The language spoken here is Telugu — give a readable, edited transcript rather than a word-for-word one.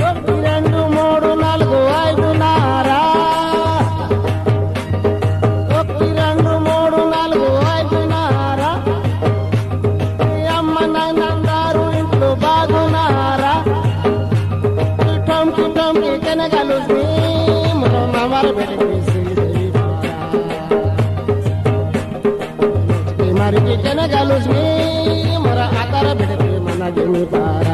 ఒకటి రెండు మూడు నాలుగు ఐదున్నర ఒకటి రెండు మూడు నాలుగు ఐదున్నర ఈ అమ్మ నాన్నందారు ఇంట్లో బాగున్నారా కిటంకి కెనగలు నవర పెట్టి మరికి కెనగలు మర ఆధార పెడితే మన జమి పారా